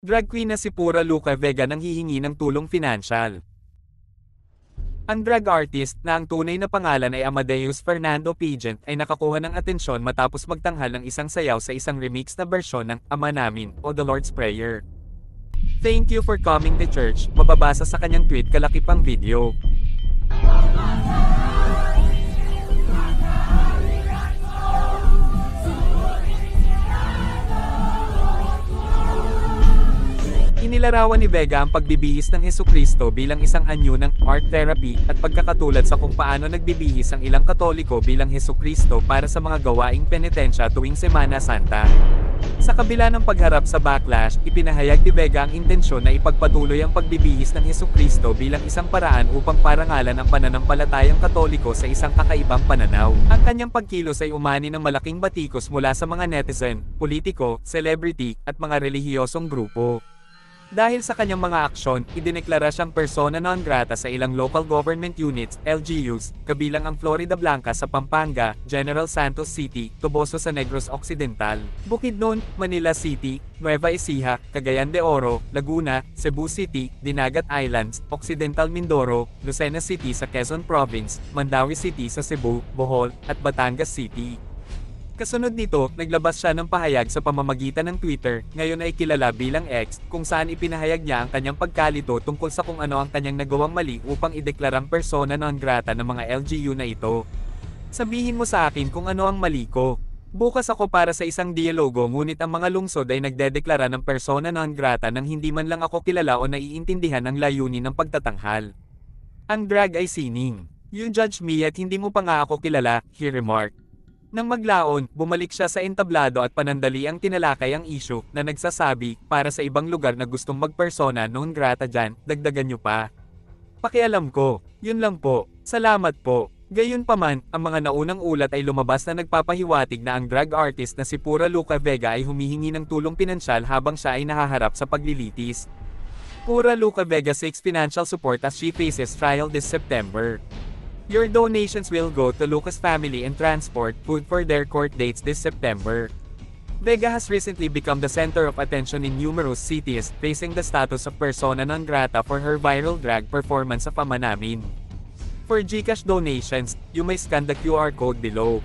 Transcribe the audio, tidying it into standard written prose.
Drag queen na si Pura Luca Vega nang hihingi ng tulong pinansyal. Ang drag artist na ang tunay na pangalan ay Amadeus Fernando Pigent ay nakakuha ng atensyon matapos magtanghal ng isang sayaw sa isang remix na bersyon ng Ama Namin o The Lord's Prayer. Thank you for coming to church, mababasa sa kanyang tweet kalakip ang video. Inilarawan ni Vega ang pagbibihis ng Hesukristo bilang isang anyo ng art therapy at pagkakatulad sa kung paano nagbibihis ang ilang Katoliko bilang Hesukristo para sa mga gawaing penitensya tuwing Semana Santa. Sa kabila ng pagharap sa backlash, ipinahayag ni Vega ang intensyon na ipagpatuloy ang pagbibihis ng Hesukristo bilang isang paraan upang parangalan ang pananampalatayang Katoliko sa isang kakaibang pananaw. Ang kanyang pagkilos ay umani ng malaking batikos mula sa mga netizen, politiko, celebrity, at mga relihiyosong grupo. Dahil sa kanyang mga aksyon, idineklara siyang persona non grata sa ilang local government units, LGUs, kabilang ang Florida Blanca sa Pampanga, General Santos City, Toboso sa Negros Occidental, Bukidnon, Manila City, Nueva Ecija, Cagayan de Oro, Laguna, Cebu City, Dinagat Islands, Occidental Mindoro, Lucena City sa Quezon Province, Mandawi City sa Cebu, Bohol, at Batangas City. Kasunod nito, naglabas siya ng pahayag sa pamamagitan ng Twitter, ngayon ay kilala bilang X, kung saan ipinahayag niya ang kanyang pagkalito tungkol sa kung ano ang kanyang nagawang mali upang ideklarang persona non grata ng mga LGU na ito. Sabihin mo sa akin kung ano ang mali ko. Bukas ako para sa isang dialogo ngunit ang mga lungsod ay nagdedeklara ng persona non grata nang hindi man lang ako kilala o naiintindihan ang layunin ng pagtatanghal. Ang drag ay sining. You judge me at hindi mo pa nga ako kilala, he remarked. Nang maglaon, bumalik siya sa entablado at panandali ang tinalakay ang issue na nagsasabi, para sa ibang lugar na gustong magpersona non grata dyan, dagdagan nyo pa. Pakialam ko, yun lang po, salamat po. Gayunpaman, ang mga naunang ulat ay lumabas na nagpapahiwatig na ang drag artist na si Pura Luca Vega ay humihingi ng tulong pinansyal habang siya ay nahaharap sa paglilitis. Pura Luca Vega seeks financial support as she faces trial this September. Your donations will go to Lucas family and transport food for their court dates this September. Vega has recently become the center of attention in numerous cities, facing the status of persona non grata for her viral drag performance of Ama Namin. For GCash donations, you may scan the QR code below.